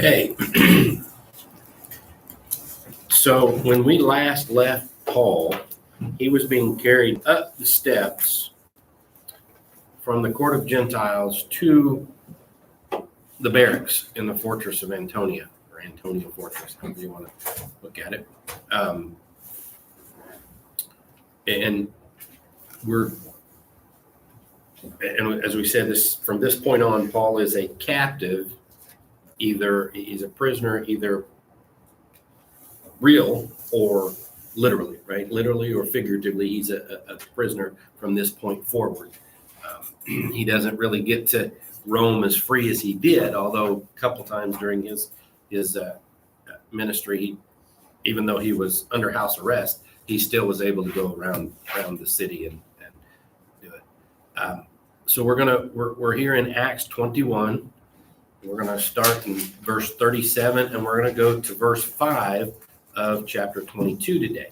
Okay. So when we last left Paul, he was being carried up the steps from the court of Gentiles to the barracks in the fortress of Antonia, or Antonia Fortress, however you want to look at it. And as we said, from this point on, Paul is a captive. Either he's a prisoner, either real or literally, right? Literally or figuratively, he's a prisoner from this point forward. He doesn't really get to roam as free as he did, although a couple times during his ministry, even though he was under house arrest, he still was able to go around the city and do it. So we're here in Acts 21. We're going to start in verse 37, and we're going to go to verse 5 of chapter 22 today.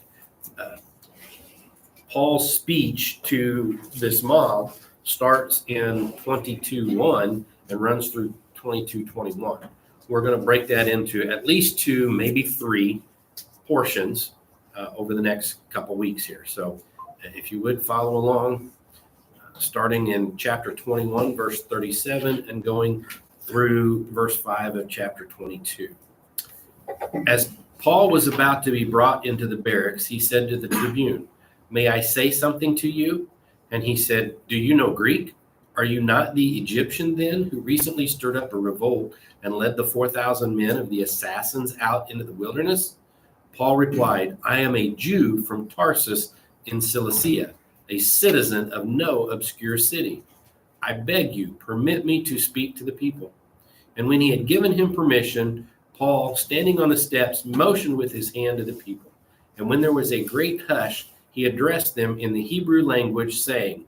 Paul's speech to this mob starts in 22:1 and runs through 22:21. We're going to break that into at least 2, maybe 3 portions over the next couple weeks here. So if you would follow along, starting in chapter 21, verse 37, and going through verse 5 of chapter 22. As Paul was about to be brought into the barracks, he said to the tribune, "May I say something to you?" And he said, "Do you know Greek? Are you not the Egyptian then, who recently stirred up a revolt and led the 4,000 men of the assassins out into the wilderness?" Paul replied, "I am a Jew from Tarsus in Cilicia, a citizen of no obscure city. I beg you, permit me to speak to the people." And when he had given him permission, Paul, standing on the steps, motioned with his hand to the people. And when there was a great hush, he addressed them in the Hebrew language, saying,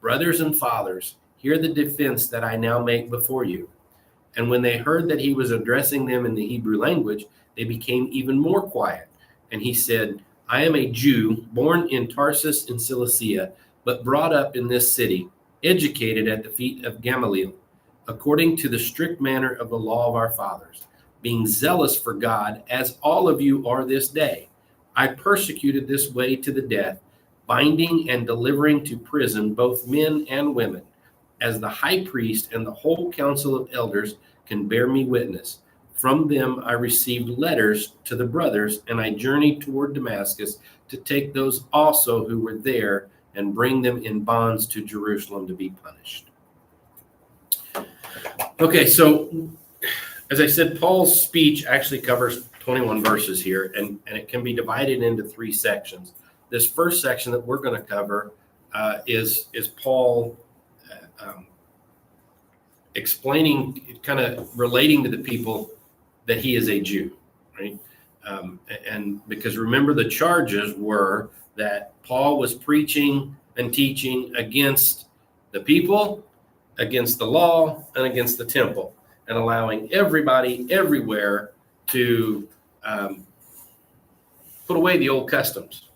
"Brothers and fathers, hear the defense that I now make before you." And when they heard that he was addressing them in the Hebrew language, they became even more quiet. And he said, "I am a Jew, born in Tarsus in Cilicia, but brought up in this city, educated at the feet of Gamaliel, according to the strict manner of the law of our fathers, being zealous for God, as all of you are this day. I persecuted this way to the death, binding and delivering to prison both men and women, as the high priest and the whole council of elders can bear me witness. From them I received letters to the brothers, and I journeyed toward Damascus to take those also who were there and bring them in bonds to Jerusalem to be punished." Okay, so as I said, Paul's speech actually covers 21 verses here, and it can be divided into 3 sections. This first section that we're going to cover is Paul explaining, kind of relating to the people that he is a Jew, right? And because remember, the charges were that Paul was preaching and teaching against the people, against the law, and against the temple, and allowing everybody everywhere to put away the old customs.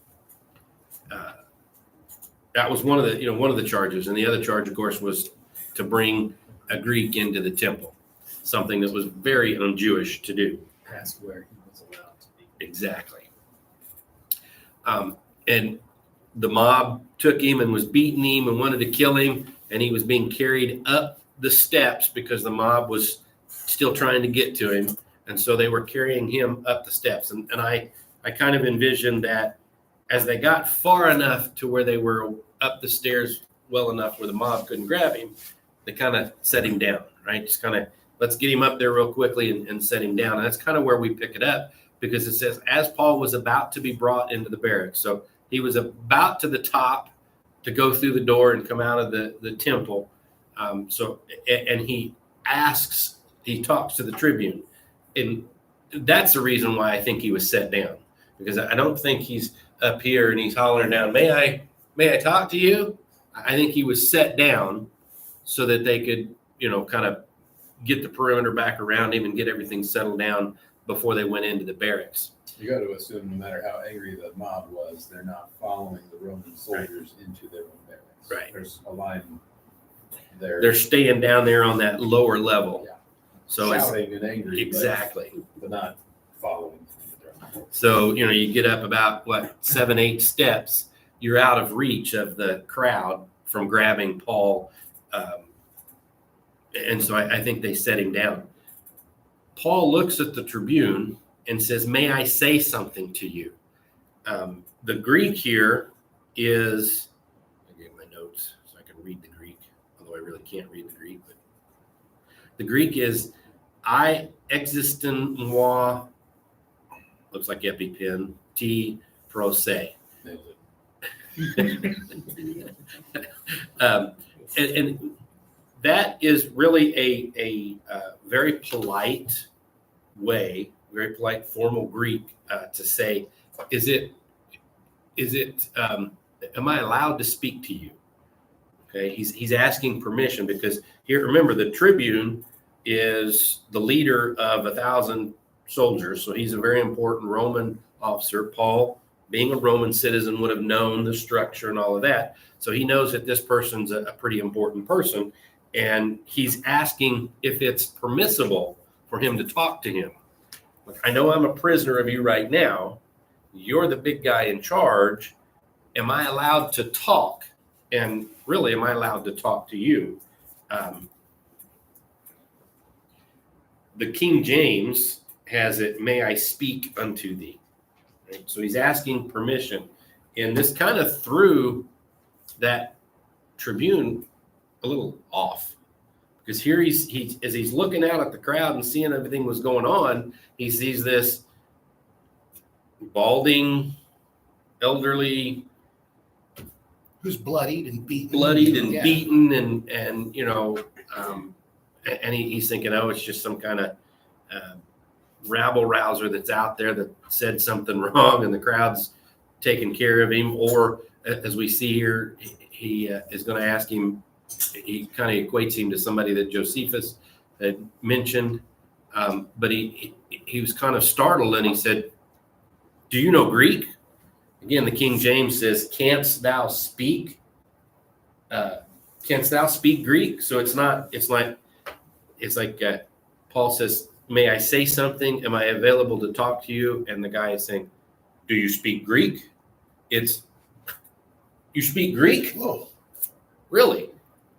That was one of the charges, and the other charge, of course, was to bring a Greek into the temple, something that was very un-Jewish to do. Past where he was allowed to be. Exactly. And the mob took him and was beating him and wanted to kill him, and he was being carried up the steps because the mob was still trying to get to him, and so they were carrying him up the steps. And I kind of envisioned that as they got far enough to where they were up the stairs well enough where the mob couldn't grab him, they kind of set him down, right? Just kind of, let's get him up there real quickly and set him down. And that's kind of where we pick it up, because it says, as Paul was about to be brought into the barracks. So he was about to the top to go through the door and come out of the temple. And he talks to the tribune. And that's the reason why I think he was set down, because I don't think he's up here and he's hollering down, may I talk to you? I think he was set down so that they could, kind of get the perimeter back around him and get everything settled down before they went into the barracks. You got to assume no matter how angry the mob was, they're not following the Roman soldiers into their own barracks. Right. There's a line there. They're staying down there on that lower level. Yeah. So it's shouting and angry, exactly. but not following the throne. So, you get up about 7, 8 steps, you're out of reach of the crowd from grabbing Paul. And so I think they set him down. Paul looks at the tribune and says, "May I say something to you?" The Greek here is, I get my notes so I can read the Greek, although I really can't read the Greek. But the Greek is, I existin moi, looks like EpiPen, T pro se. And that is really a very polite way, very polite formal Greek to say, am I allowed to speak to you? Okay, he's asking permission because here, remember, the tribune is the leader of 1,000 soldiers, so he's a very important Roman officer. Paul, being a Roman citizen, would have known the structure and all of that, so he knows that this person's a pretty important person, and he's asking if it's permissible for him to talk to him. Like, I know I'm a prisoner of you right now. You're the big guy in charge. Am I allowed to talk? And really, am I allowed to talk to you? The King James has it, "May I speak unto thee?" Right? So he's asking permission. And this kind of threw that tribune a little off. Because here as he's looking out at the crowd and seeing everything was going on, he sees this balding, elderly, who's bloodied and beaten. and beaten, and he's thinking, oh, it's just some kind of rabble rouser that's out there that said something wrong, and the crowd's taking care of him. Or as we see here, he is going to ask him. He kind of equates him to somebody that Josephus had mentioned, but he was kind of startled, and he said, "Do you know Greek?" Again, the King James says, "Canst thou speak? Canst thou speak Greek?" So it's like Paul says, "May I say something? Am I available to talk to you?" And the guy is saying, "Do you speak Greek?" It's, "You speak Greek? Whoa. Really?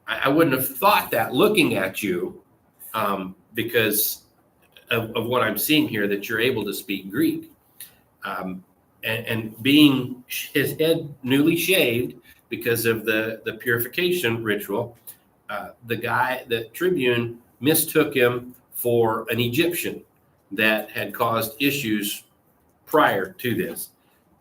I wouldn't have thought that looking at you, because of what I'm seeing here, that you're able to speak Greek." And being his head newly shaved because of the purification ritual, the tribune mistook him for an Egyptian that had caused issues prior to this.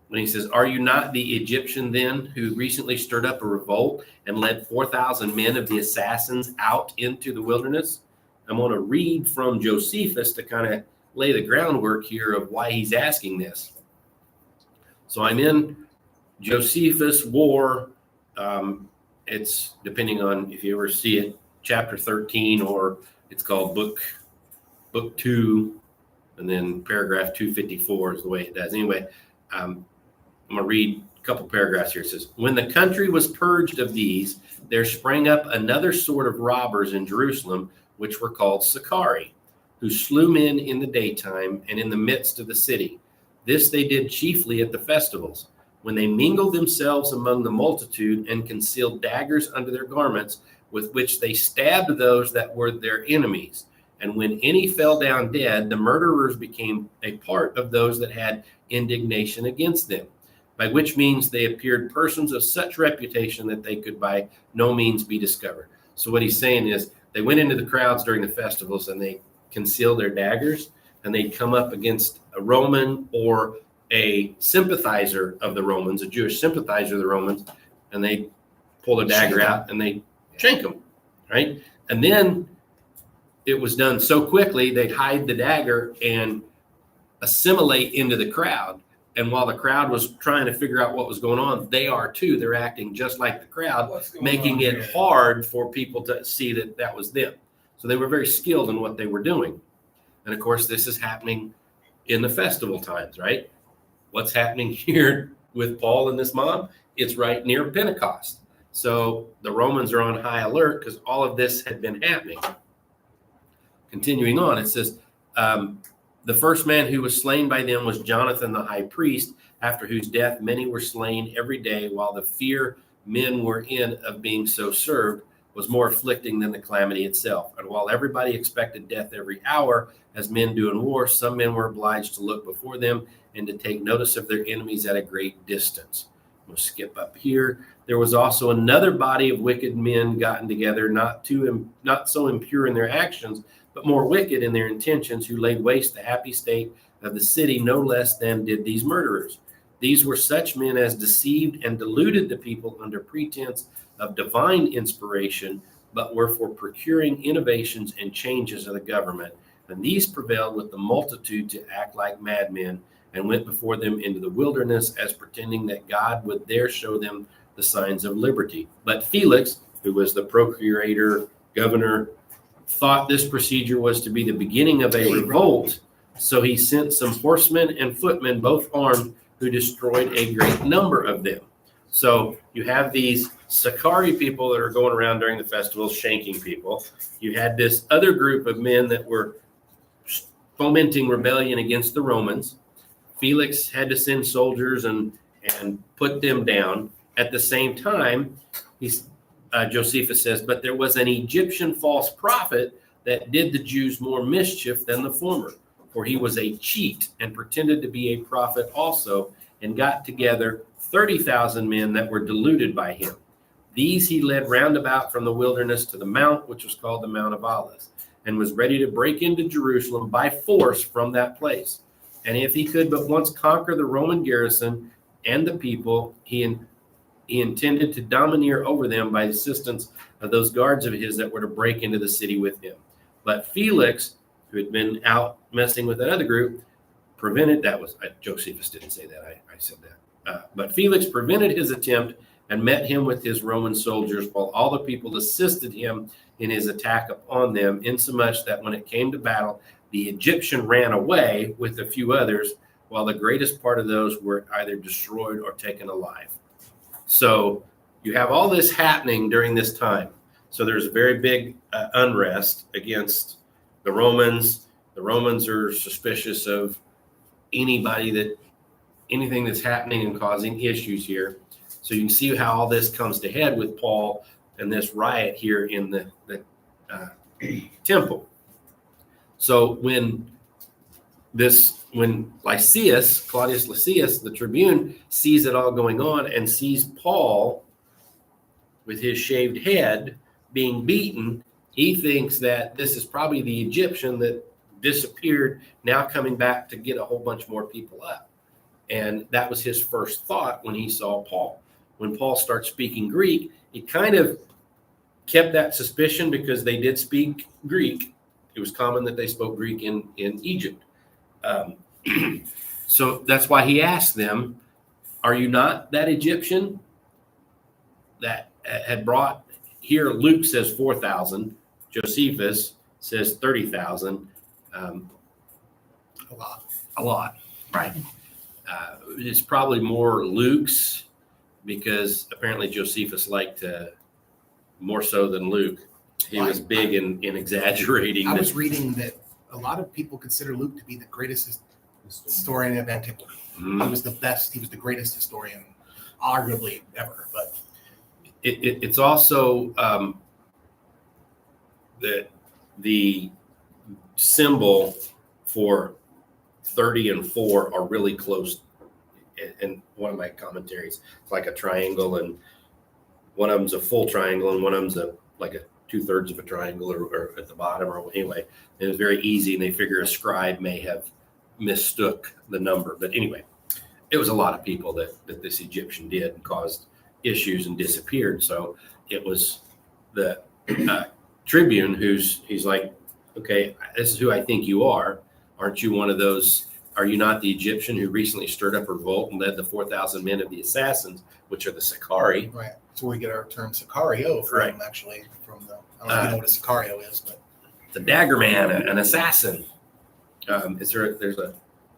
When he says, "Are you not the Egyptian then who recently stirred up a revolt and led 4,000 men of the assassins out into the wilderness?" I'm going to read from Josephus to kind of lay the groundwork here of why he's asking this. So I'm in Josephus War. It's, depending on if you ever see it, chapter 13, or it's called book 2, and then paragraph 254 is the way it does. Anyway, I'm going to read a couple paragraphs here. It says, "When the country was purged of these, there sprang up another sort of robbers in Jerusalem, which were called Sicarii, who slew men in the daytime and in the midst of the city. This they did chiefly at the festivals, when they mingled themselves among the multitude and concealed daggers under their garments, with which they stabbed those that were their enemies. And when any fell down dead, the murderers became a part of those that had indignation against them, by which means they appeared persons of such reputation that they could by no means be discovered." So what he's saying is, they went into the crowds during the festivals and they concealed their daggers, and they'd come up against a Roman or a sympathizer of the Romans, a Jewish sympathizer of the Romans, and they pull a dagger out and they shank them, right? And then it was done so quickly, they'd hide the dagger and assimilate into the crowd. And while the crowd was trying to figure out what was going on, they are too. They're acting just like the crowd, making it hard for people to see that that was them. So they were very skilled in what they were doing. And of course, this is happening in the festival times, right? What's happening here with Paul and this mob? It's right near Pentecost. So the Romans are on high alert because all of this had been happening. continuing on, it says, the first man who was slain by them was Jonathan the high priest, after whose death many were slain every day, while the fear men were in of being so served was more afflicting than the calamity itself. And while everybody expected death every hour, as men do in war, some men were obliged to look before them and to take notice of their enemies at a great distance. We'll skip up here. There was also another body of wicked men gotten together, not so impure in their actions, but more wicked in their intentions, who laid waste the happy state of the city no less than did these murderers. These were such men as deceived and deluded the people under pretense of divine inspiration, but were for procuring innovations and changes of the government. And these prevailed with the multitude to act like madmen, and went before them into the wilderness, as pretending that God would there show them the signs of liberty. But Felix, who was the procurator, governor, thought this procedure was to be the beginning of a revolt. So he sent some horsemen and footmen, both armed, who destroyed a great number of them. So you have these Sicarii people that are going around during the festivals, shanking people. You had this other group of men that were fomenting rebellion against the Romans. Felix had to send soldiers and put them down. At the same time, Josephus says, but there was an Egyptian false prophet that did the Jews more mischief than the former, for he was a cheat and pretended to be a prophet also, and got together 30,000 men that were deluded by him. These he led round about from the wilderness to the mount, which was called the Mount of Olives, and was ready to break into Jerusalem by force from that place. And if he could but once conquer the Roman garrison and the people, he intended to domineer over them by the assistance of those guards of his that were to break into the city with him. But Felix, who had been out messing with that other group, Josephus didn't say that, I said that. But Felix prevented his attempt and met him with his Roman soldiers, while all the people assisted him in his attack upon them, insomuch that when it came to battle, the Egyptian ran away with a few others, while the greatest part of those were either destroyed or taken alive. So you have all this happening during this time. So there's a very big unrest against the Romans. The Romans are suspicious of anything that's happening and causing issues here. So you can see how all this comes to head with Paul and this riot here in the temple. So when Claudius Lysias, the tribune, sees it all going on and sees Paul with his shaved head being beaten, he thinks that this is probably the Egyptian that disappeared, now coming back to get a whole bunch more people up. And that was his first thought when he saw Paul. When Paul starts speaking Greek, it kind of kept that suspicion because they did speak Greek. It was common that they spoke Greek in Egypt. So that's why he asked them, are you not that Egyptian that had brought, here Luke says 4,000, Josephus says 30,000. A lot, right? It's probably more Luke's, because apparently Josephus liked more so than Luke. He was big in exaggerating. I was reading that a lot of people consider Luke to be the greatest historian of antiquity. He was the best. He was the greatest historian, arguably ever. But it's also the symbol for 30 and 4 are really close. In one of my commentaries, it's like a triangle, and one of them's a full triangle, and one of them's like a 2/3 of a triangle, or at the bottom, or anyway. It was very easy, and they figure a scribe may have mistook the number. But anyway, it was a lot of people that this Egyptian did and caused issues and disappeared. So it was the tribune he's like, okay, this is who I think you are. Aren't you one of those? Are you not the Egyptian who recently stirred up a revolt and led the 4,000 men of the assassins, which are the Sicarii? right, so we get our term Sicario from Right. actually from the. I don't know if you know what a Sicario is, but The dagger man, an assassin. There's a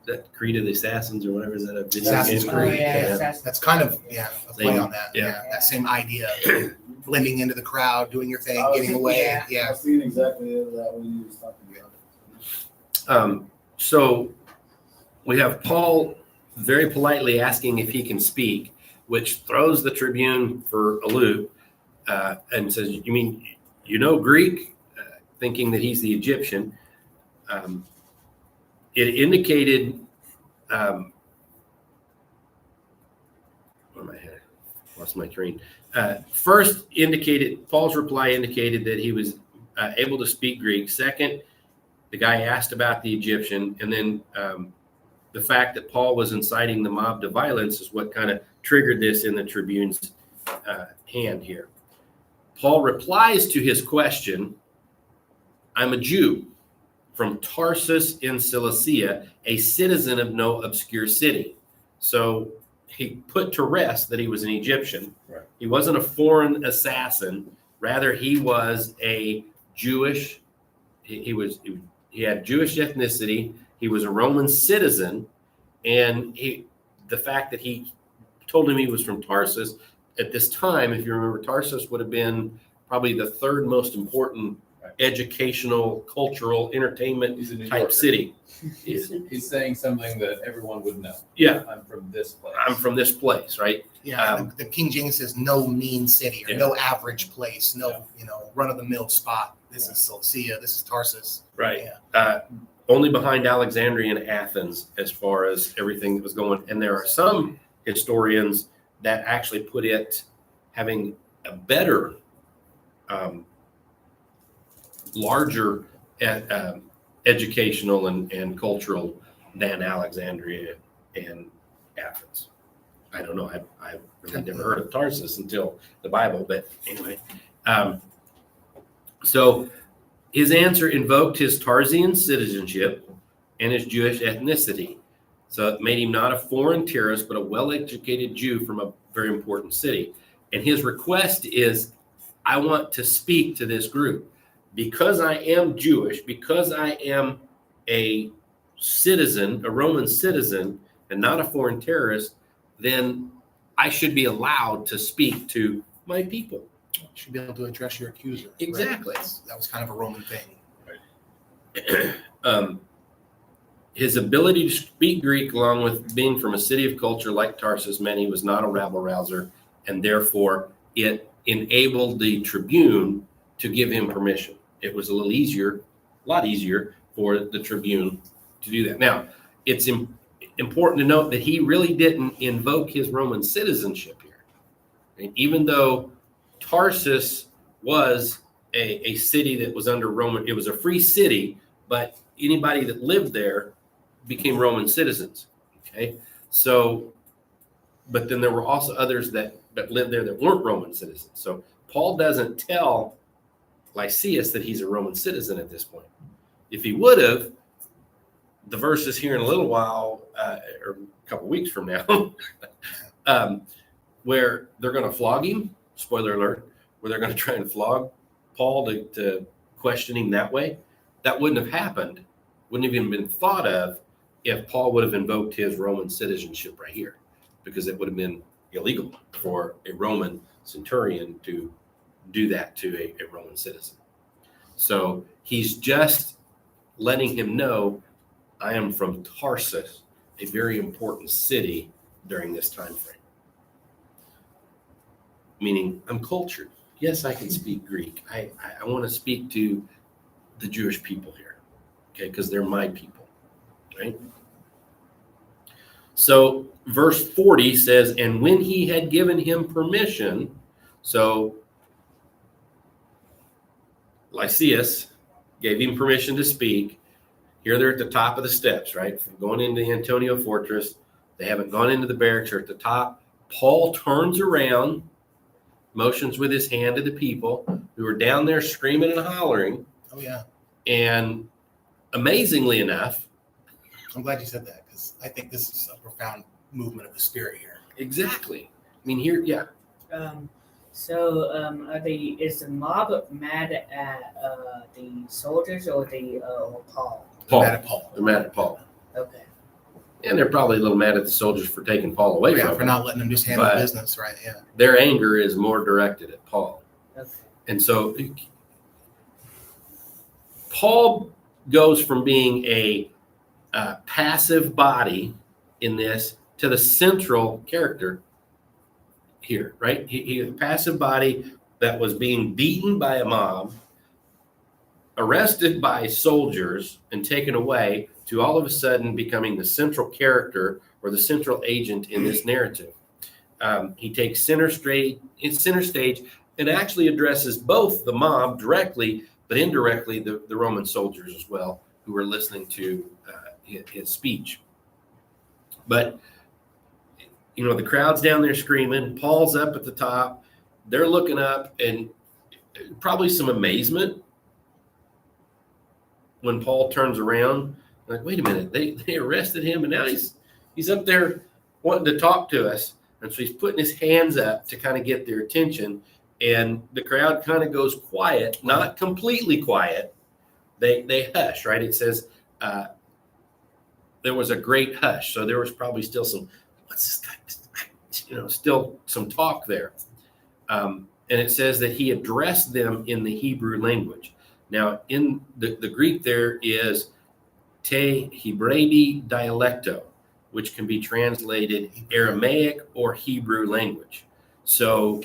that Creed of the Assassins or whatever, is that a video Assassin's game? Creed. Assassin's That's kind of, Creed. a play Same- on that. yeah. Yeah, that same idea. Blending into the crowd, doing your thing, I was getting away. Yeah. Yeah. I've seen exactly that when you was talking about it. So we have Paul very politely asking if he can speak, which throws the Tribune for a loop, and says, "You mean you know Greek?" Thinking that he's the Egyptian. It indicated. Where am I headed? Lost my train. First, Paul's reply indicated that he was able to speak Greek. Second, the guy asked about the Egyptian, and then the fact that Paul was inciting the mob to violence is what kind of triggered this in the Tribune's hand here. Paul replies to his question, "I'm a Jew from Tarsus in Cilicia, a citizen of no obscure city." So he put to rest that he was an Egyptian. Right. He wasn't a foreign assassin. Rather, he was a Jewish. He had Jewish ethnicity. He was a Roman citizen, and the fact that he told him he was from Tarsus at this time, if you remember, Tarsus would have been probably the third most important educational, cultural, entertainment He's a New type Yorker. city. He's saying something that everyone would know. Yeah, I'm from this place. I'm from this place, right? Yeah, and the King James says no mean city or Yeah. no average place, no Yeah. run of the mill spot. This is Cilicia, this is Tarsus. Right. Yeah. Only behind Alexandria and Athens as far as everything that was going. And there are some historians that actually put it having a better, larger educational and cultural than Alexandria and Athens. I don't know. I really never heard of Tarsus until the Bible, but anyway. So his answer invoked his Tarsian citizenship and his Jewish ethnicity. So it made him not a foreign terrorist, but a well-educated Jew from a very important city. And his request is, I want to speak to this group. Because I am Jewish, because I am a citizen, a Roman citizen, and not a foreign terrorist, then I should be allowed to speak to my people. You should be able to address your accuser. right? Exactly. That was kind of a Roman thing. His ability to speak Greek, along with being from a city of culture like Tarsus, meant he was not a rabble rouser, and therefore it enabled the Tribune to give him permission. It was a lot easier for the Tribune to do that. Now, it's important to note that he really didn't invoke his Roman citizenship here. And even though Tarsus was a city that was under Roman, it was a free city, but anybody that lived there became Roman citizens. Okay, so, but then there were also others that lived there that weren't Roman citizens. So Paul doesn't tell Lysias that he's a Roman citizen at this point. If he would have, the verses here in a little while, or a couple weeks from now, where they're going to flog him, spoiler alert, where they're going to try and flog Paul to question him that way, that wouldn't have happened, wouldn't have even been thought of if Paul would have invoked his Roman citizenship right here, because it would have been illegal for a Roman centurion to do that to a Roman citizen. So he's just letting him know, I am from Tarsus, a very important city during this time frame. Meaning, I'm cultured. Yes, I can speak Greek. I want to speak to the Jewish people here, okay, because they're my people, right? So verse 40 says, and when he had given him permission, so Lysias gave him permission to speak. Here they're at the top of the steps, right? From going into the Antonia fortress. They haven't gone into the barracks, they're at the top. Paul turns around, motions with his hand to the people who are down there screaming and hollering. Oh yeah, And amazingly enough, I'm glad you said that because I think this is a profound movement of the spirit here. exactly. I mean, here, yeah. Is the mob mad at the soldiers or or Paul? Paul. Mad at Paul. They're mad at Paul. Okay. And they're probably a little mad at the soldiers for taking Paul away Yeah, from for them. not letting them just handle But- business, right? Yeah. Their anger is more directed at Paul. Okay. And so Paul goes from being a passive body in this to the central character here, right? He a passive body that was being beaten by a mob, arrested by soldiers, and taken away, to all of a sudden becoming the central character or the central agent in this narrative. He takes center stage and actually addresses both the mob directly, but indirectly the Roman soldiers as well, who were listening to his speech. But, you know, the crowd's down there screaming, Paul's up at the top, they're looking up, and probably some amazement when Paul turns around, like, wait a minute, they arrested him, and now he's up there wanting to talk to us. And so he's putting his hands up to kind of get their attention, and the crowd kind of goes quiet, not completely quiet. They hush, right? It says there was a great hush, so there was probably still some, what's this guy, you know, still some talk there. And it says that he addressed them in the Hebrew language. Now, in the Greek, there is te Hebraici dialecto, which can be translated Aramaic or Hebrew language. So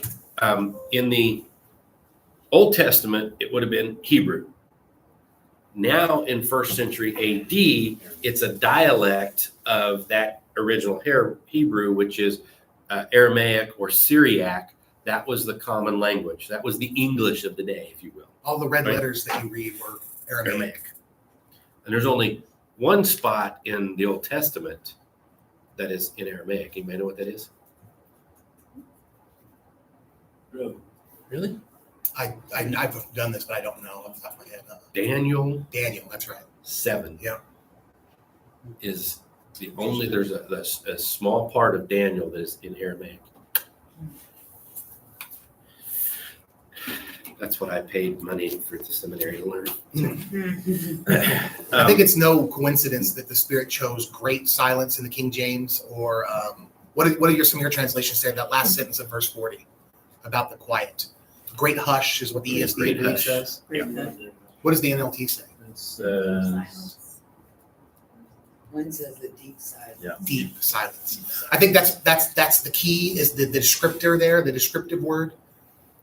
in the Old Testament, it would have been Hebrew. Now in first century AD, it's a dialect of that original Hebrew, which is Aramaic or Syriac. That was the common language. That was the English of the day, if you will. All the red Right. letters that you read were Aramaic. And there's only one spot in the Old Testament that is in Aramaic. You may know what that is. Really? I've done this, but I don't know off the top of my head. Daniel Daniel, that's right. 7. Yeah. Is the only, there's a small part of Daniel that is in Aramaic. That's what I paid money for the seminary to learn. I think it's no coincidence that the Spirit chose great silence in the King James, or what are some of your translations say? That last sentence of verse 40 about the quiet. Great hush is what the ESV Great believe hush. says. Yeah. What does the NLT say? It's, One says the deep side. Yeah. Deep silence. I think that's the key, is the descriptor there, the descriptive word.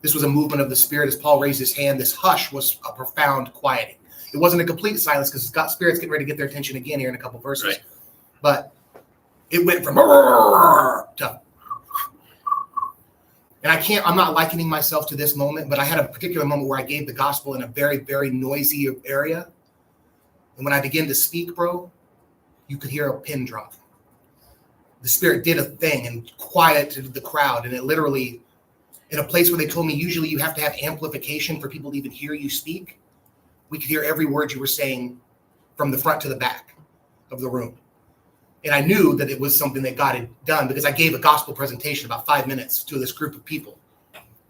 This was a movement of the Spirit as Paul raised his hand. This hush was a profound quieting. It wasn't a complete silence because God's Spirit's getting ready to get their attention again here in a couple verses. Right. But it went from to, and I'm not likening myself to this moment, but I had a particular moment where I gave the gospel in a very, very noisy area. And when I began to speak, bro, you could hear a pin drop. The Spirit did a thing and quieted the crowd. And it literally, in a place where they told me usually you have to have amplification for people to even hear you speak, we could hear every word you were saying from the front to the back of the room. And I knew that it was something that God had done because I gave a gospel presentation about 5 minutes to this group of people.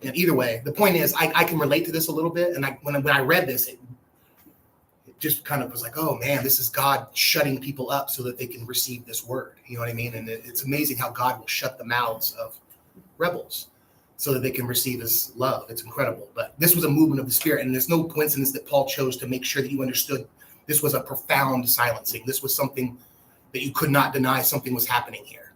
And either way, the point is I can relate to this a little bit. And when I read this, it just kind of was like, oh man, this is God shutting people up so that they can receive this word. You know what I mean? And it's amazing how God will shut the mouths of rebels so that they can receive his love. It's incredible. But this was a movement of the Spirit. And there's no coincidence that Paul chose to make sure that you understood this was a profound silencing. This was something that you could not deny something was happening here.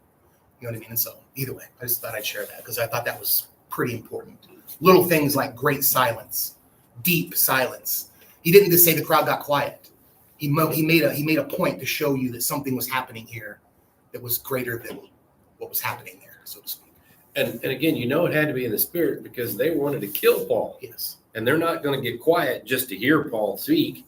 You know what I mean? And so either way, I just thought I'd share that because I thought that was pretty important. Little things like great silence, deep silence. He didn't just say the crowd got quiet. He made a point to show you that something was happening here that was greater than what was happening there, so to speak. And again, you know, it had to be in the Spirit because they wanted to kill Paul. Yes. And they're not going to get quiet just to hear Paul speak,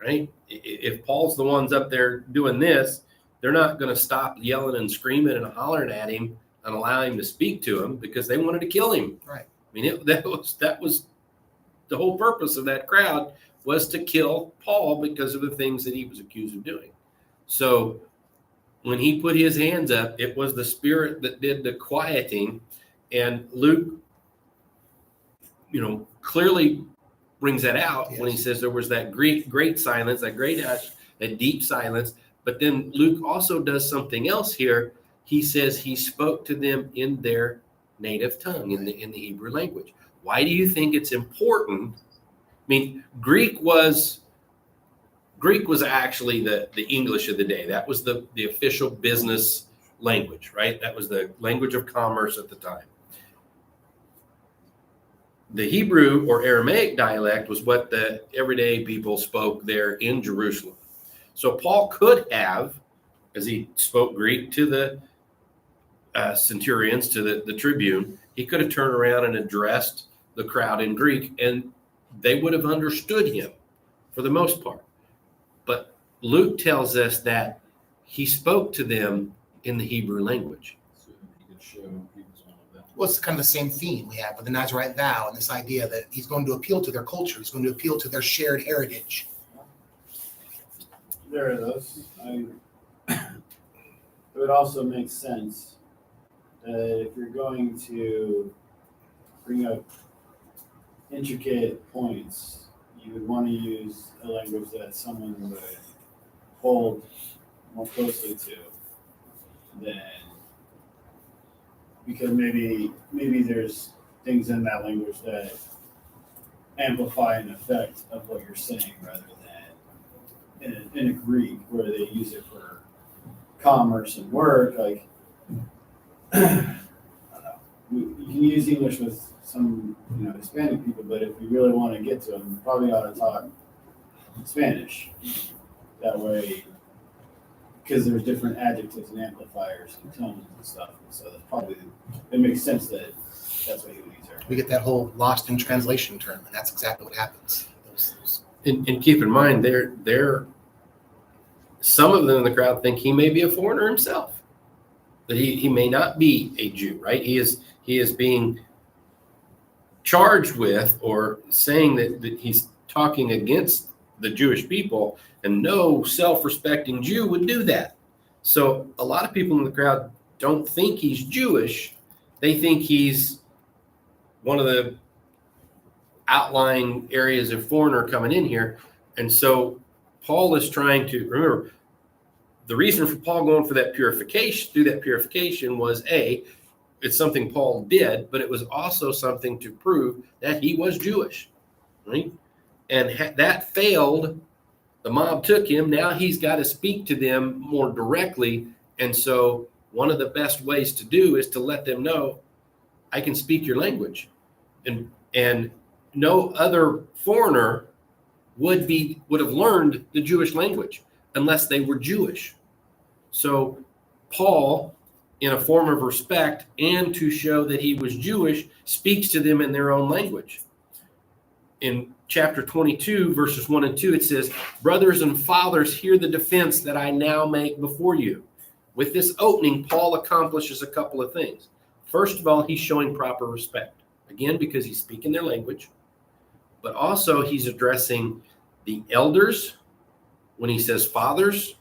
right? If Paul's the ones up there doing this, they're not going to stop yelling and screaming and hollering at him and allow him to speak to him because they wanted to kill him. Right. I mean, that was the whole purpose of that crowd, was to kill Paul because of the things that he was accused of doing. So when he put his hands up, it was the Spirit that did the quieting. And Luke, you know, clearly brings that out when he says there was that great silence, that great hush, that deep silence. But then Luke also does something else here. He says he spoke to them in their native tongue, in the Hebrew language. Why do you think it's important? I mean, Greek was actually the English of the day. That was the official business language, right? That was the language of commerce at the time. The Hebrew or Aramaic dialect was what the everyday people spoke there in Jerusalem. So Paul could have, as he spoke Greek to the centurions, to the tribune, he could have turned around and addressed the crowd in Greek, and they would have understood him for the most part. But Luke tells us that he spoke to them in the Hebrew language. So he could show he was one of them. Well, it's kind of the same theme we have with the Nazarite vow and this idea that he's going to appeal to their culture. He's going to appeal to their shared heritage. There are those. It would also make sense that if you're going to bring up intricate points, you would want to use a language that someone would hold more closely to than, because maybe there's things in that language that amplify an effect of what you're saying rather than in a Greek where they use it for commerce and work. Like, I don't know. You can use English with some, Hispanic people, but if you really want to get to them, you probably ought to talk Spanish. That way, because there's different adjectives and amplifiers and tones and stuff. So that's probably, it makes sense that that's what he would use there. We get that whole lost in translation term, and that's exactly what happens. And keep in mind, some of them in the crowd think he may be a foreigner himself, that he may not be a Jew, right? He is being charged with or saying that he's talking against the Jewish people, and no self-respecting Jew would do that. So a lot of people in the crowd don't think he's Jewish. They think he's one of the outlying areas of foreigner coming in here. And so Paul is trying to, remember, the reason for Paul going for that purification was it's something Paul did, but it was also something to prove that he was Jewish, right? And that failed. The mob took him. Now he's got to speak to them more directly. And so one of the best ways to do is to let them know, I can speak your language. And no other foreigner would have learned the Jewish language unless they were Jewish. So Paul, in a form of respect and to show that he was Jewish, speaks to them in their own language. In chapter 22, verses 1 and 2, it says, brothers and fathers, hear the defense that I now make before you. With this opening, Paul accomplishes a couple of things. First of all, he's showing proper respect. Again, because he's speaking their language. But also he's addressing the elders when he says fathers.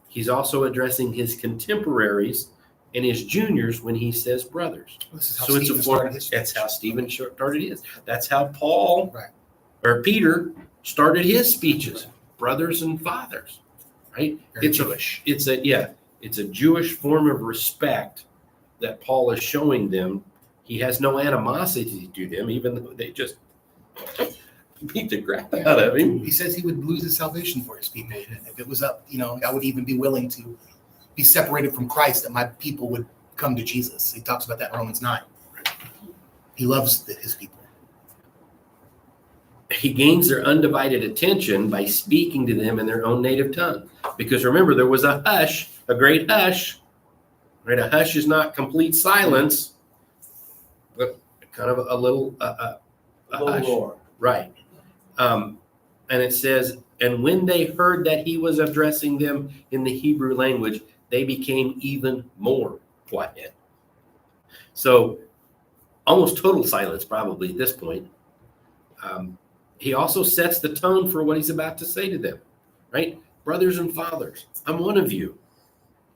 He's also addressing his contemporaries and his juniors when he says brothers. This is how So it's Stephen a started form. his That's how Stephen started his. That's how Paul Right. or Peter started his speeches. Brothers and fathers, right? Very It's Jewish. It's a Jewish form of respect that Paul is showing them. He has no animosity to them, even though they just beat the crap out of him. He says he would lose his salvation for his people. And if it was up, I would even be willing to be separated from Christ, that my people would come to Jesus. He talks about that in Romans 9. He loves his people. He gains their undivided attention by speaking to them in their own native tongue. Because remember, there was a hush, a great hush. Right? A hush is not complete silence, but kind of a little hush. Lord. Right. And it says, and when they heard that he was addressing them in the Hebrew language, they became even more quiet. So almost total silence probably at this point. He also sets the tone for what he's about to say to them, right? Brothers and fathers, I'm one of you.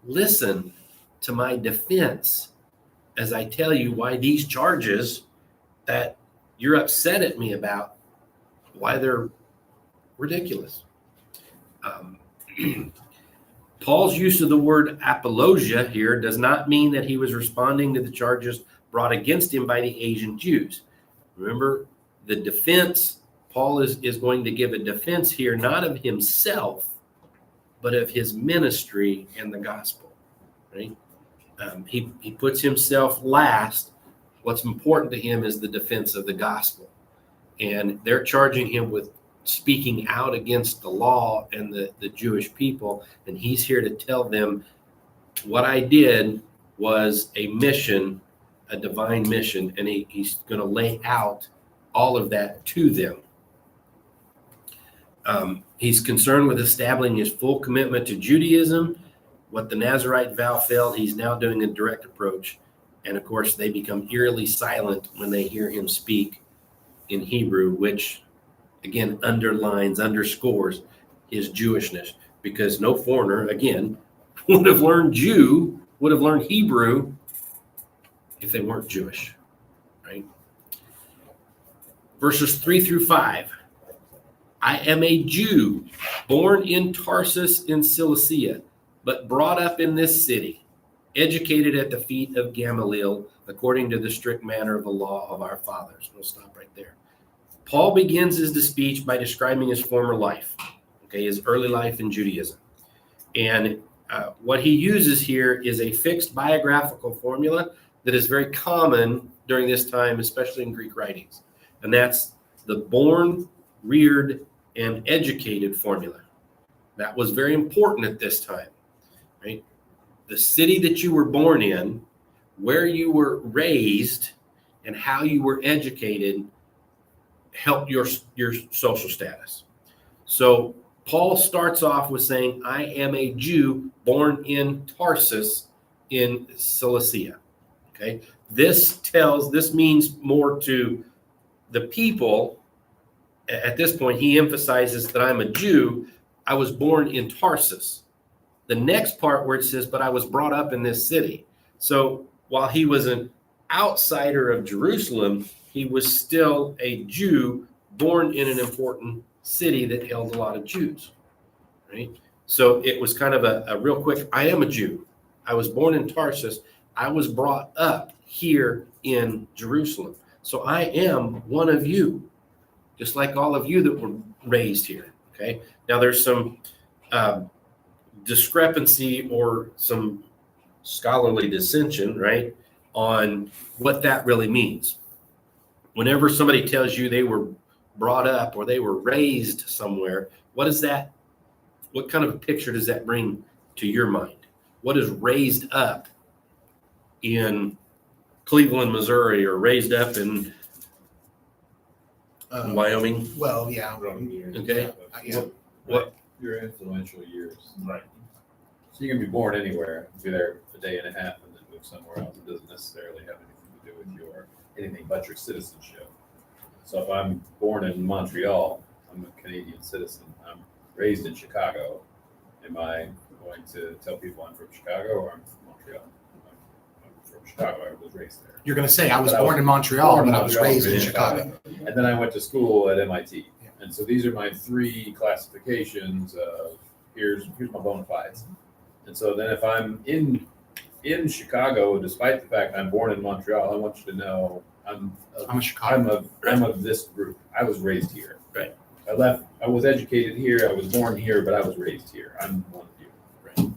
Listen to my defense as I tell you why these charges that you're upset at me about, why they're ridiculous. Paul's use of the word apologia here does not mean that he was responding to the charges brought against him by the Asian Jews. Remember, the defense, Paul is going to give a defense here, not of himself, but of his ministry and the gospel, right? He puts himself last. What's important to him is the defense of the gospel. And they're charging him with speaking out against the law and the Jewish people. And he's here to tell them what I did was a mission, a divine mission. And he's going to lay out all of that to them. He's concerned with establishing his full commitment to Judaism. What the Nazirite vow failed, he's now doing a direct approach. And of course, they become eerily silent when they hear him speak in Hebrew, which again underscores his Jewishness, because no foreigner, again, would have learned Hebrew if they weren't Jewish, right? Verses 3-5. I am a Jew, born in Tarsus in Cilicia, but brought up in this city, educated at the feet of Gamaliel, according to the strict manner of the law of our fathers. We'll stop right there. Paul begins his speech by describing his former life, his early life in Judaism. And what he uses here is a fixed biographical formula that is very common during this time, especially in Greek writings. And that's the born, reared, and educated formula. That was very important at this time, right? The city that you were born in, where you were raised, and how you were educated helped your social status. So Paul starts off with saying, I am a Jew born in Tarsus in Cilicia. Okay, this means more to the people. At this point, he emphasizes that I'm a Jew. I was born in Tarsus. The next part where it says, but I was brought up in this city. So while he was an outsider of Jerusalem, he was still a Jew born in an important city that held a lot of Jews, right? So it was kind of a real quick, I am a Jew. I was born in Tarsus. I was brought up here in Jerusalem. So I am one of you, just like all of you that were raised here, okay? Now there's some discrepancy or some scholarly dissension, right, on what that really means. Whenever somebody tells you they were brought up or they were raised somewhere, what kind of a picture does that bring to your mind? What is raised up in Cleveland, Missouri, or raised up in Wyoming? Well, yeah. Okay. Yeah. What? Your influential years. Right. So you can be born anywhere, be there a day and a half, and then move somewhere else. It doesn't necessarily have anything to do with anything but your citizenship. So if I'm born in Montreal, I'm a Canadian citizen. I'm raised in Chicago. Am I going to tell people I'm from Chicago or I'm from Montreal? I'm from Chicago. I was raised there. You're going to say, I was born in Montreal, but I was raised in Chicago. And then I went to school at MIT. Yeah. And so these are my three classifications of here's my bona fides. And so then if I'm in Chicago, despite the fact I'm born in Montreal, I want you to know I'm of this group. I was raised here. Right. I was educated here. I was born here, but I was raised here. I'm one of you.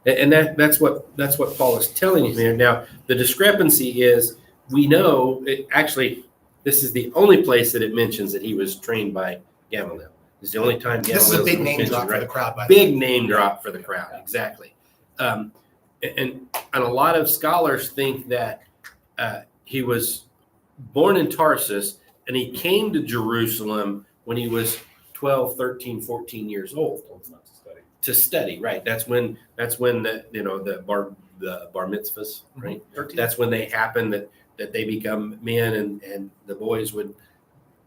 Right. And that's what Paul is telling you here. Now, the discrepancy is we know this is the only place that it mentions that he was trained by Gamaliel. It's the only time Gamaliel This is a big name drop for the crowd. By the way. Big name drop for the crowd. Exactly. And a lot of scholars think that he was born in Tarsus and he came to Jerusalem when he was 12, 13, 14 years old to study. Right. That's when the bar mitzvahs, right? 13. That's when they happen that they become men and the boys would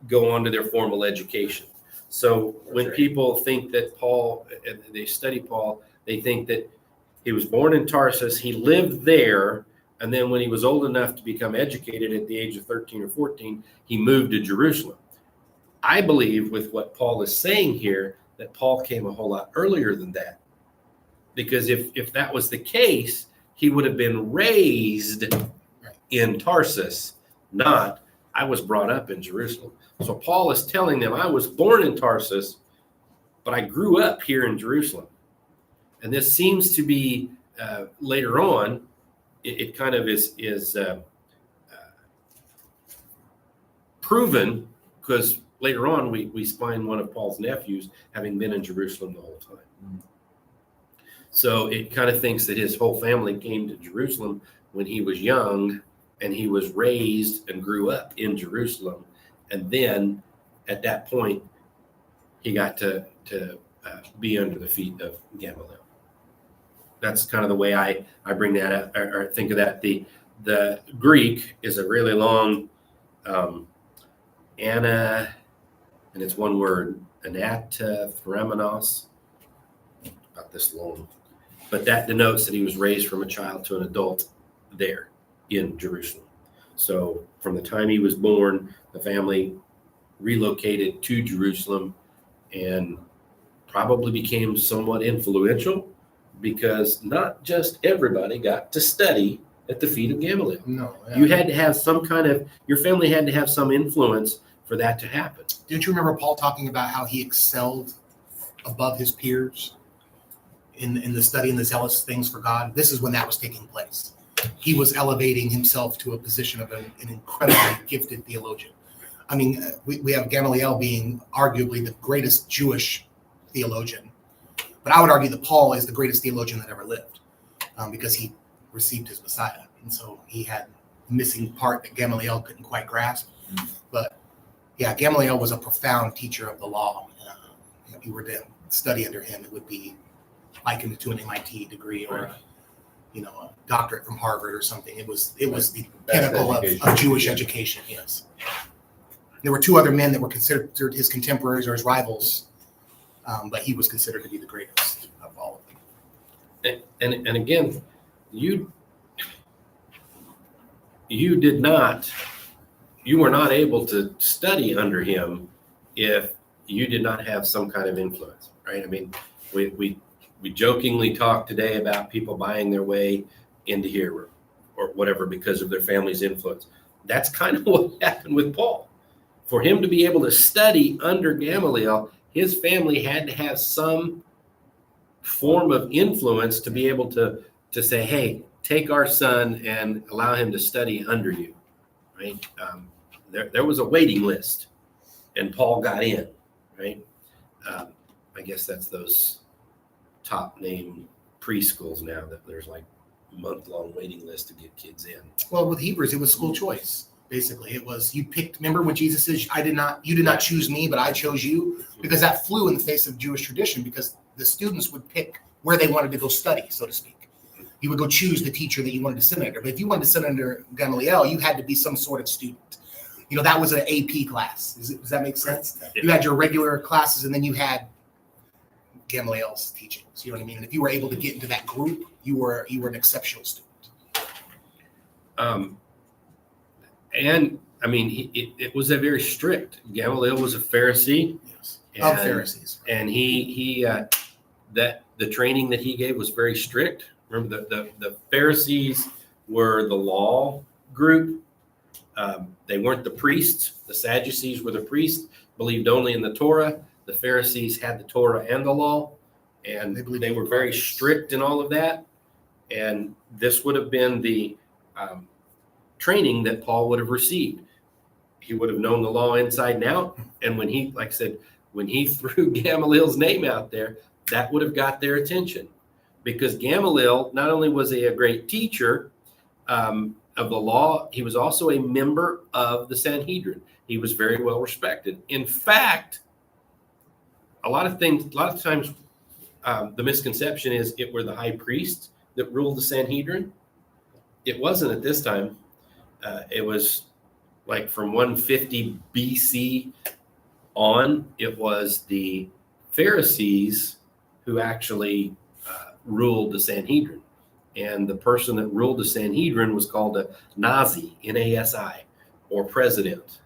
go on to their formal education. So when people think that they study Paul, they think that he was born in Tarsus, he lived there, and then when he was old enough to become educated at the age of 13 or 14, he moved to Jerusalem. I believe with what Paul is saying here, that Paul came a whole lot earlier than that. Because if that was the case, he would have been raised in Tarsus, not I was brought up in Jerusalem. So Paul is telling them, I was born in Tarsus, but I grew up here in Jerusalem. And this seems to be later on, it kind of is proven, because later on we find one of Paul's nephews having been in Jerusalem the whole time. So it kind of thinks that his whole family came to Jerusalem when he was young, and he was raised and grew up in Jerusalem. And then at that point, he got to be under the feet of Gamaliel. That's kind of the way I bring that up, or think of that. The Greek is a really long ana, and it's one word, anatheramenos, about this long. But that denotes that he was raised from a child to an adult there in Jerusalem. So from the time he was born, the family relocated to Jerusalem and probably became somewhat influential, because not just everybody got to study at the feet of Gamaliel. No. Yeah. You had to have some kind of, your family had to have some influence for that to happen. Didn't you remember Paul talking about how he excelled above his peers in the study and the zealous things for God? This is when that was taking place. He was elevating himself to a position of an incredibly gifted theologian. I mean, we have Gamaliel being arguably the greatest Jewish theologian, but I would argue that Paul is the greatest theologian that ever lived, because he received his Messiah. And so he had the missing part that Gamaliel couldn't quite grasp. But yeah, Gamaliel was a profound teacher of the law. If you were to study under him, it would be likened to an MIT degree, or a doctorate from Harvard or something. It was the pinnacle of Jewish education. Yes. There were two other men that were considered his contemporaries or his rivals, but he was considered to be the greatest of all of them. And again, you were not able to study under him if you did not have some kind of influence, right? I mean, we jokingly talk today about people buying their way into here or whatever because of their family's influence. That's kind of what happened with Paul. For him to be able to study under Gamaliel, his family had to have some form of influence to be able to say, hey, take our son and allow him to study under you, right? There was a waiting list, and Paul got in, right? I guess that's those top name preschools now that there's like month-long waiting list to get kids in. Well, with Hebrews, it was school choice. Basically, it was, you picked. Remember when Jesus says, you did not choose me, but I chose you? Because that flew in the face of Jewish tradition, because the students would pick where they wanted to go study, so to speak. You would go choose the teacher that you wanted to sit under. But if you wanted to sit under Gamaliel, you had to be some sort of student. That was an AP class. Does that make sense? Yeah. You had your regular classes, and then you had Gamaliel's teachings. You know what I mean? And if you were able to get into that group, you were an exceptional student. And I mean, it was a very strict. Gamaliel was a Pharisee. Yes. And, Of Pharisees. And that the training that he gave was very strict. Remember, the Pharisees were the law group. They weren't the priests. The Sadducees were the priests, believed only in the Torah. The Pharisees had the Torah and the law, and they were very strict in all of that. And this would have been the training that Paul would have received. He would have known the law inside and out. And when he, like I said, when he threw Gamaliel's name out there, that would have got their attention, because Gamaliel, not only was he a great teacher of the law, he was also a member of the Sanhedrin. He was very well respected. In fact, a lot of times, the misconception is it were the high priests that ruled the Sanhedrin. It wasn't at this time. It was like from 150 BC on, it was the Pharisees who actually ruled the Sanhedrin. And the person that ruled the Sanhedrin was called a Nasi, N-A-S-I, or president,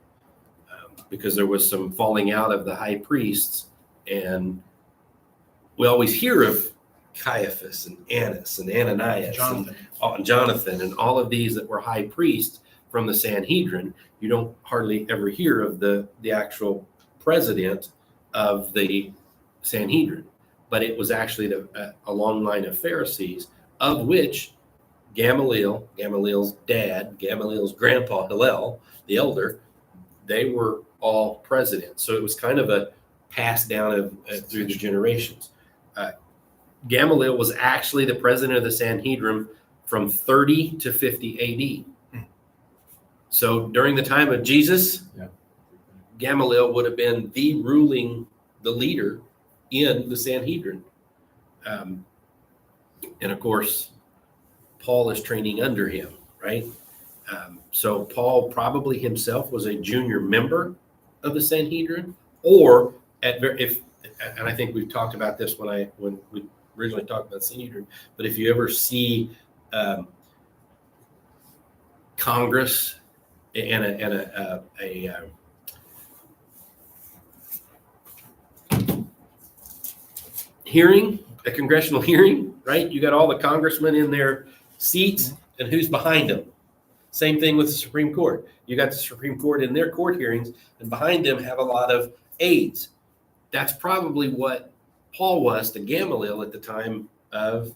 because there was some falling out of the high priests. And we always hear of Caiaphas and Annas and Ananias Jonathan. and Jonathan and all of these that were high priests from the Sanhedrin. You don't hardly ever hear of the actual president of the Sanhedrin, but it was actually a long line of Pharisees, of which Gamaliel's dad, Gamaliel's grandpa, Hillel, the elder, they were all presidents. So it was kind of a pass down of through the generations. Gamaliel was actually the president of the Sanhedrin from 30 to 50 AD. So during the time of Jesus, Gamaliel would have been the leader in the Sanhedrin. And of course, Paul is training under him, right? So Paul probably himself was a junior member of the Sanhedrin, or and I think we've talked about this when we originally talked about Sanhedrin, but if you ever see Congress and a hearing, a congressional hearing, right? You got all the congressmen in their seats, and who's behind them? Same thing with the Supreme Court. You got the Supreme Court in their court hearings, and behind them have a lot of aides. That's probably what Paul was to Gamaliel at the time of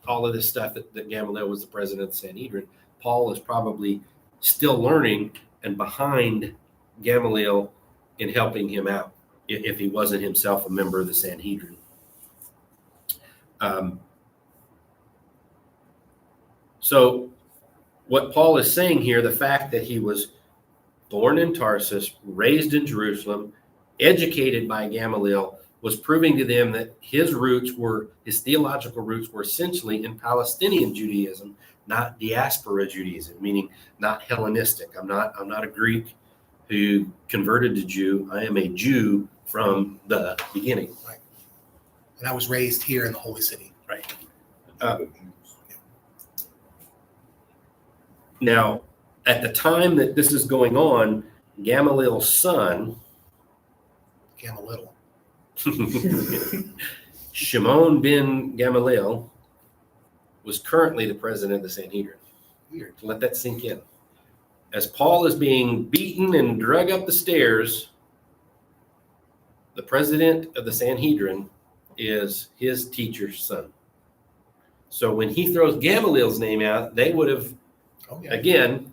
all of this stuff that Gamaliel was the president of the Sanhedrin. Paul is probably still learning and behind Gamaliel in helping him out if he wasn't himself a member of the Sanhedrin. So what Paul is saying here, the fact that he was born in Tarsus, raised in Jerusalem, educated by Gamaliel, was proving to them that his theological roots were essentially in Palestinian Judaism, not diaspora Judaism, meaning not Hellenistic. I'm not a Greek who converted to Jew. I am a Jew from the beginning. Right. And I was raised here in the Holy City. Right. Now, at the time that this is going on, Gamaliel's son, Gamaliel. Shimon ben Gamaliel, was currently the president of the Sanhedrin. Weird. Let that sink in. As Paul is being beaten and drug up the stairs, the president of the Sanhedrin is his teacher's son. So when he throws Gamaliel's name out, they would have, again,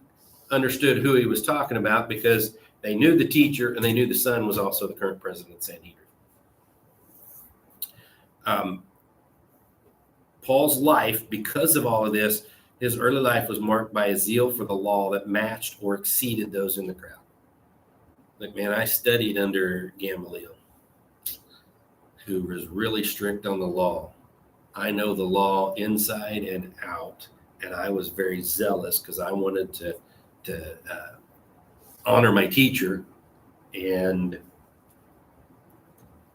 understood who he was talking about, because they knew the teacher and they knew the son was also the current president of the Sanhedrin. Paul's life, because of all of this, his early life was marked by a zeal for the law that matched or exceeded those in the crowd. Like, man, I studied under Gamaliel, who was really strict on the law. I know the law inside and out, and I was very zealous because I wanted to honor my teacher, and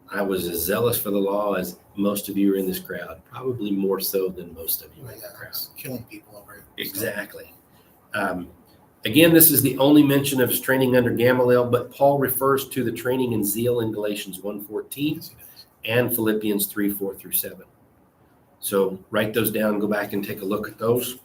I was as zealous for the law as most of you are in this crowd, probably more so than most of you in the crowd. Killing people over it. Exactly. Again, this is the only mention of his training under Gamaliel, but Paul refers to the training and zeal in Galatians 1:14 and Philippians 3:4-7. So write those down, go back and take a look at those.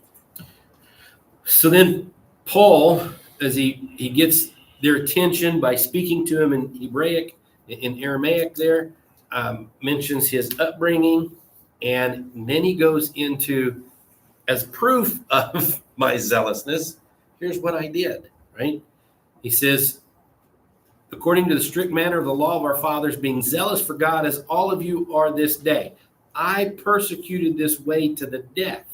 So then Paul, as he gets their attention by speaking to him in Aramaic there, mentions his upbringing, and then he goes into, as proof of my zealousness, here's what I did, right? He says, according to the strict manner of the law of our fathers, being zealous for God as all of you are this day, I persecuted this way to the death,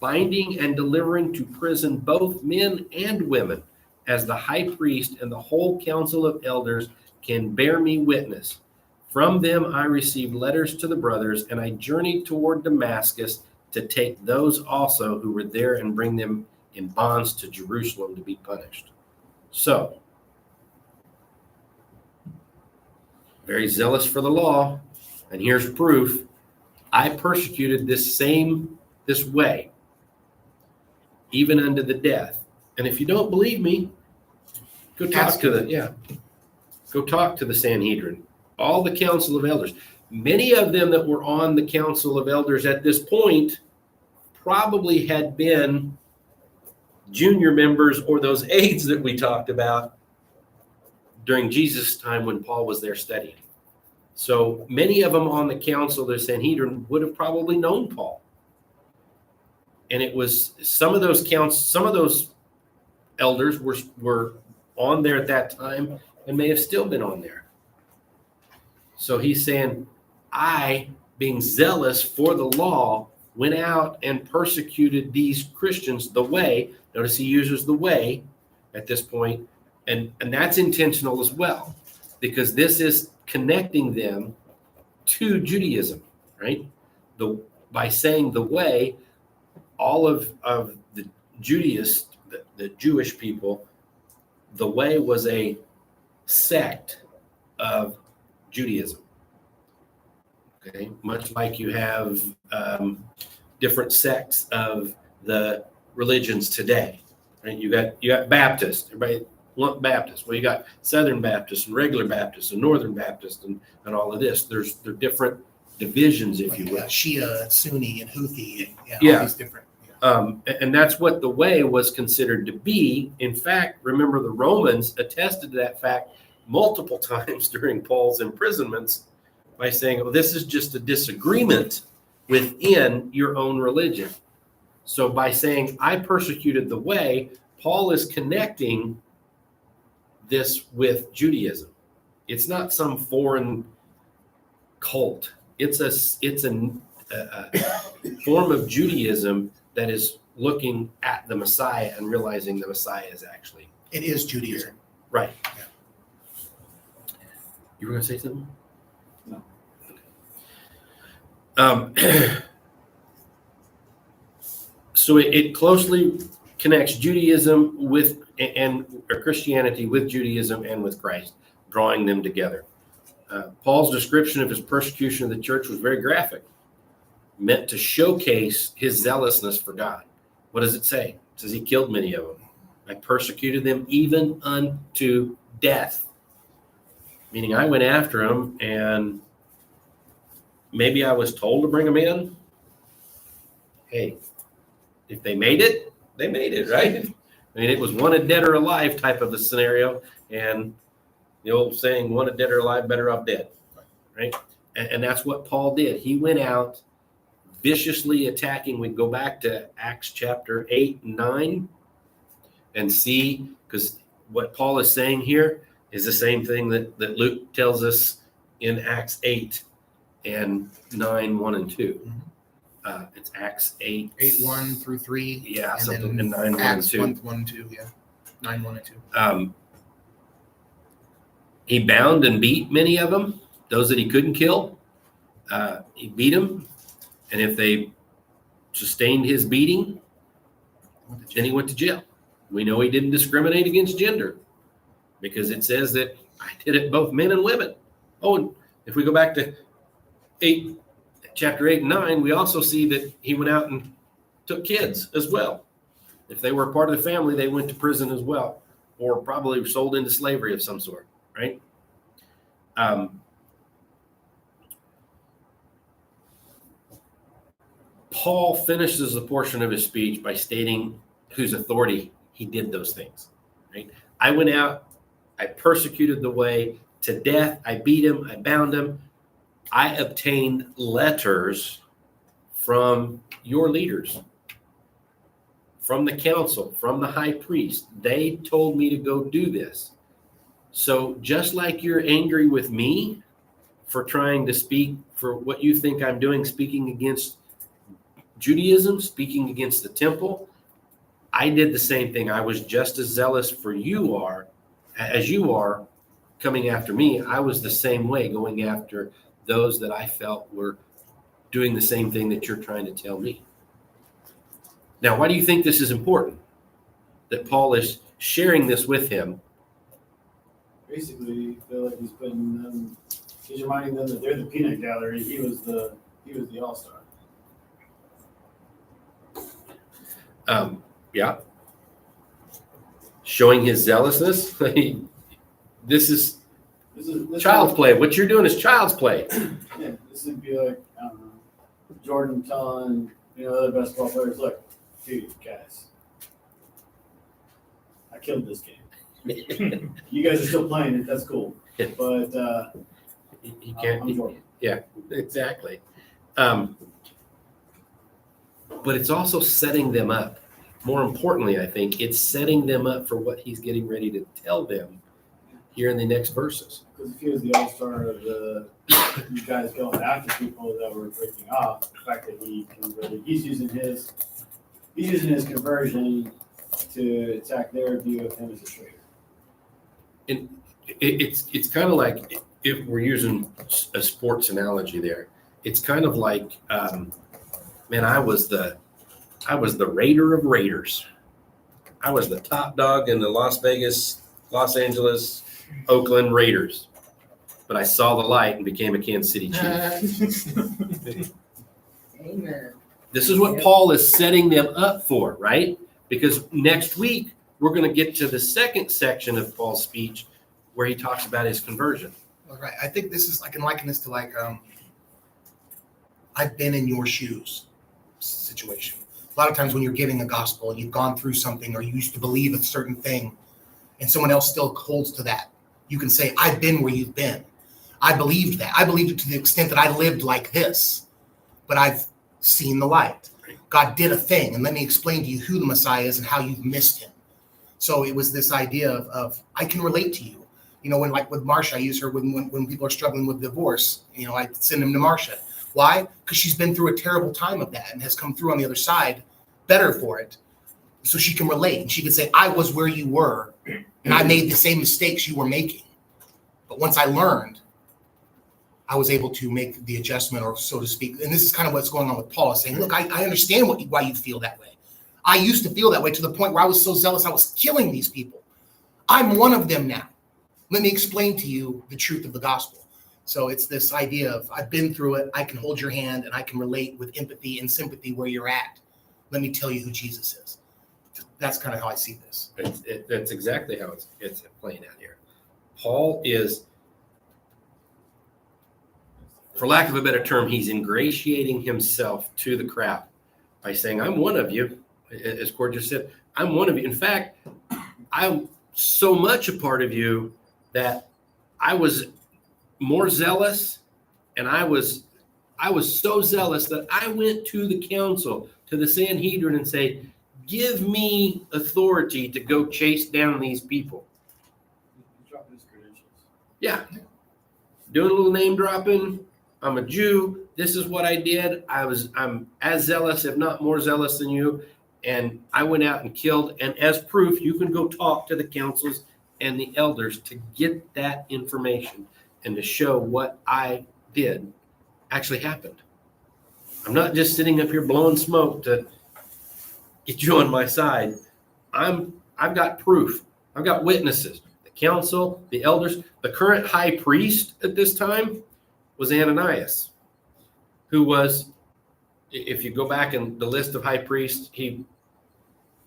binding and delivering to prison both men and women, as the high priest and the whole council of elders can bear me witness. From them I received letters to the brothers, and I journeyed toward Damascus to take those also who were there and bring them in bonds to Jerusalem to be punished. So, very zealous for the law, and here's proof. I persecuted this way, even unto the death. And if you don't believe me, go talk to the Sanhedrin. All the council of elders. Many of them that were on the council of elders at this point probably had been junior members or those aides that we talked about during Jesus' time when Paul was there studying. So many of them on the council of the Sanhedrin would have probably known Paul. And it was some of those elders were on there at that time and may have still been on there. So he's saying, I, being zealous for the law, went out and persecuted these Christians the way. Notice he uses the way at this point, and that's intentional as well, because this is connecting them to Judaism, right? By saying the way, all of the Judaists, the Jewish people, the way was a sect of Judaism. Okay, much like you have different sects of the religions today, right? You got Baptist, everybody lump Baptist. Well, you got Southern Baptist and regular Baptist and Northern Baptist and all of this. They're different divisions, if you will. Shia, Sunni, and Houthi, and Yeah. all these different. And that's what the way was considered to be. In fact, remember the Romans attested to that fact multiple times during Paul's imprisonments by saying, oh, this is just a disagreement within your own religion. So by saying, I persecuted the way, Paul is connecting this with Judaism. It's not some foreign cult. It's a form of Judaism that is looking at the Messiah and realizing the Messiah is actually. It is Judaism. Right. Yeah. You were going to say something? No. So it closely connects Judaism or Christianity with Judaism and with Christ, drawing them together. Paul's description of his persecution of the church was very graphic, meant to showcase his zealousness for God. What does it say? It says he killed many of them. I persecuted them even unto death. Meaning I went after them, and maybe I was told to bring them in. Hey, if they made it, they made it, right? I mean, it was wanted dead or alive type of a scenario. And the old saying, wanted dead or alive, better off dead, right? And that's what Paul did. He went out viciously attacking. We go back to Acts chapter 8 and 9 and see, because what Paul is saying here is the same thing that Luke tells us in Acts 8 and 9, 1 and 2. It's Acts 8. 8:1 through 3. Yeah, and something then in 9, 1 and Acts 2. 1, 2, yeah. 9, 1 and 2. He bound and beat many of them, those that he couldn't kill. He beat them, and if they sustained his beating, then he went to jail. We know he didn't discriminate against gender, because it says that I did it both men and women. Oh, and if we go back to chapter 8 and 9, we also see that he went out and took kids as well. If they were a part of the family, they went to prison as well, or probably sold into slavery of some sort, right? Paul finishes a portion of his speech by stating whose authority he did those things, right? I went out, I persecuted the way to death, I beat him, I bound him. I obtained letters from your leaders, from the council, from the high priest. They told me to go do this. So just like you're angry with me for trying to speak for what you think I'm doing, speaking against Judaism, speaking against the temple, I did the same thing. I was just as zealous for you are, as you are coming after me. I was the same way, going after those that I felt were doing the same thing that you're trying to tell me. Now, why do you think this is important? That Paul is sharing this with him. Basically, I feel like he's putting them, he's reminding them that they're the peanut gallery. He was the all-star. Yeah. Showing his zealousness. This is This Child's play. What you're doing is child's play. Yeah, this would be like, I don't know, Jordan telling, other basketball players, look, dude, guys, I killed this game. You guys are still playing it, that's cool. But You can't. I'm Jordan. Exactly. But it's also setting them up. More importantly, I think it's setting them up for what he's getting ready to tell them here in the next verses. Because if he was the all-star of you guys going after people that were breaking off, the fact that he's using his conversion to attack their view of him as a traitor. It's kind of like, if we're using a sports analogy there, it's kind of like, man, I was the Raider of Raiders. I was the top dog in the Los Angeles, Oakland Raiders. But I saw the light and became a Kansas City Chief. Amen. This is what Paul is setting them up for, right? Because next week, we're going to get to the second section of Paul's speech where he talks about his conversion. Right. I think this is, I can liken this to I've been in your shoes situation. A lot of times when you're giving a gospel and you've gone through something, or you used to believe a certain thing and someone else still holds to that, you can say, I've been where you've been. I believed that. I believed it to the extent that I lived like this, but I've seen the light. God did a thing, and let me explain to you who the Messiah is and how you've missed him. So it was this idea of I can relate to you. When like with Marsha, I use her when people are struggling with divorce, I send them to Marsha. Why? Because she's been through a terrible time of that and has come through on the other side better for it. So she can relate. And she can say, I was where you were and I made the same mistakes you were making. But once I learned, I was able to make the adjustment, or so to speak. And this is kind of what's going on with Paul, saying, look, I understand why you feel that way. I used to feel that way to the point where I was so zealous I was killing these people. I'm one of them now. Let me explain to you the truth of the gospel. So it's this idea of I've been through it. I can hold your hand and I can relate with empathy and sympathy where you're at. Let me tell you who Jesus is. That's kind of how I see this. That's exactly how it's playing out here. Paul is, for lack of a better term, he's ingratiating himself to the crowd by saying, I'm one of you. As Cord just said, I'm one of you. In fact, I'm so much a part of you that I was more zealous, and I was so zealous that I went to the council, to the Sanhedrin, and say, give me authority to go chase down these people. Dropping his credentials. Yeah. Doing a little name dropping. I'm a Jew. This is what I did. I'm as zealous, if not more zealous than you. And I went out and killed. And as proof, you can go talk to the councils and the elders to get that information and to show what I did actually happened. I'm not just sitting up here blowing smoke to get you on my side. I've got proof. I've got witnesses. The council, the elders, the current high priest at this time was Ananias, who was, if you go back in the list of high priests, he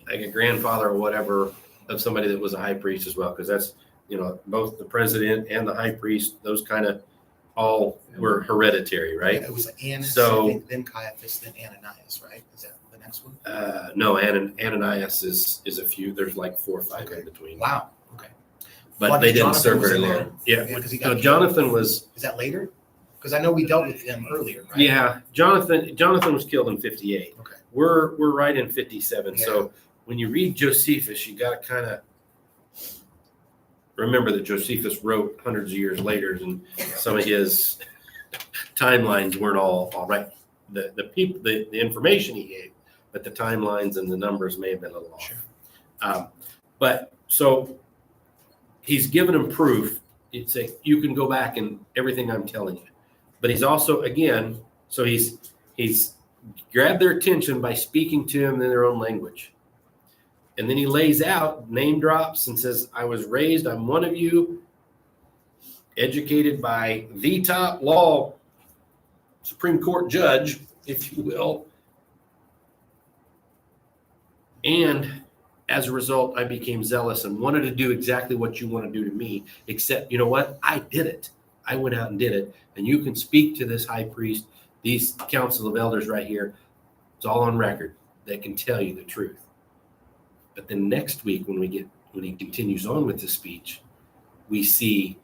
like a grandfather or whatever of somebody that was a high priest as well, because that's, both the president and the high priest, those kind of all were hereditary, right? It was Annas, So, then Caiaphas, then Ananias, right? Is that the next one? no, Ananias is a few. There's like 4 or 5 in between. Wow. Okay. But Well, they didn't Jonathan serve was very in long. there. Yeah. Yeah, 'cause he got So killed. Jonathan was. Is that later? Because I know we dealt with him earlier, right? Yeah, Jonathan was killed in 58. Okay. We're right in 57. Yeah. So when you read Josephus, you got to kind of remember that Josephus wrote hundreds of years later, and some of his timelines weren't all right. The information he gave, but the timelines and the numbers may have been a little off. Sure. But so he's given him proof. It's say you can go back and everything I'm telling you. But he's also, again, so he's grabbed their attention by speaking to them in their own language. And then he lays out, name drops, and says, I was raised, I'm one of you, educated by the top law Supreme Court judge, if you will. And as a result, I became zealous and wanted to do exactly what you want to do to me, except, you know what? I did it. I went out and did it. And you can speak to this high priest, these council of elders right here. It's all on record. They can tell you the truth. But then next week, when he continues on with the speech, we see,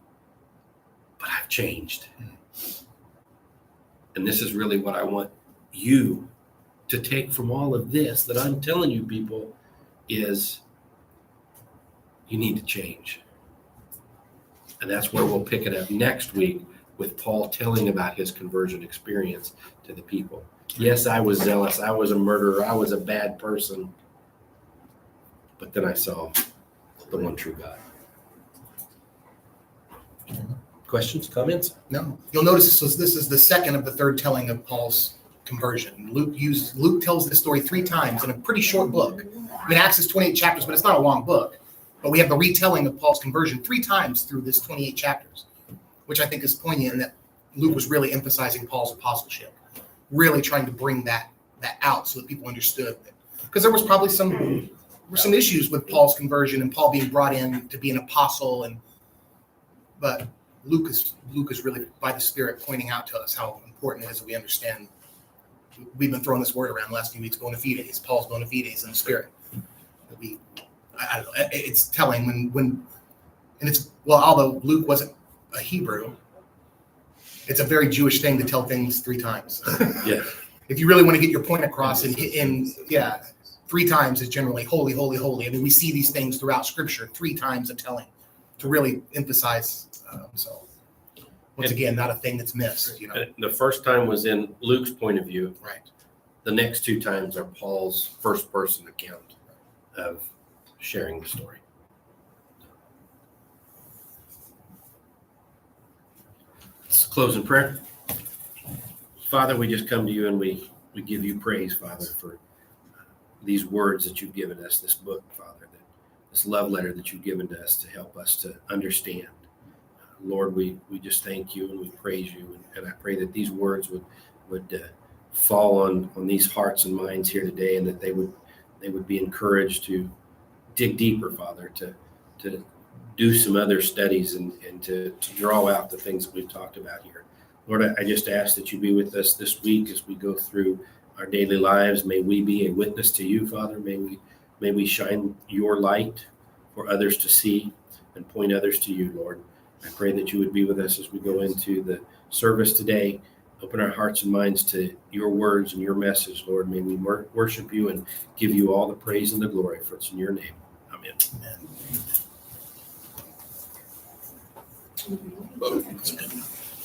but I've changed. And this is really what I want you to take from all of this that I'm telling you, people, is you need to change. And that's where we'll pick it up next week with Paul telling about his conversion experience to the people. Yes, I was zealous. I was a murderer. I was a bad person. But then I saw the one true God. Questions, comments? No. You'll notice this is the second of the third telling of Paul's conversion. Luke tells this story 3 times in a pretty short book. I mean, Acts is 28 chapters, but it's not a long book. But we have the retelling of Paul's conversion 3 times through this 28 chapters, which I think is poignant in that Luke was really emphasizing Paul's apostleship, really trying to bring that out so that people understood that. Because there was probably some issues with Paul's conversion and Paul being brought in to be an apostle, but Luke is really by the Spirit pointing out to us how important it is that we understand. We've been throwing this word around the last few weeks, bona fides, Paul's bona fides in the Spirit. I don't know, it's telling when and it's, well, although Luke wasn't a Hebrew, it's a very Jewish thing to tell things 3 times. Yeah. If you really want to get your point across, and 3 times is generally holy, holy, holy. I mean, we see these things throughout Scripture, 3 times of telling to really emphasize. So, once again, not a thing that's missed. You know, The first time was in Luke's point of view. right? The next 2 times are Paul's first person account of sharing the story. Let's close in prayer. Father, we just come to you and we give you praise, Father, for these words that you've given us, this book, Father, this love letter that you've given to us to help us to understand. Lord, we just thank you and we praise you. And I pray that these words would fall on these hearts and minds here today, and that they would be encouraged to dig deeper, Father, to do some other studies and to draw out the things that we've talked about here. Lord, I just ask that you be with us this week as we go through our daily lives. May we be a witness to you, Father. May we shine your light for others to see and point others to you, Lord. I pray that you would be with us as we go into the service today. Open our hearts and minds to your words and your message, Lord. May we worship you and give you all the praise and the glory, for it's in your name. Amen. Amen.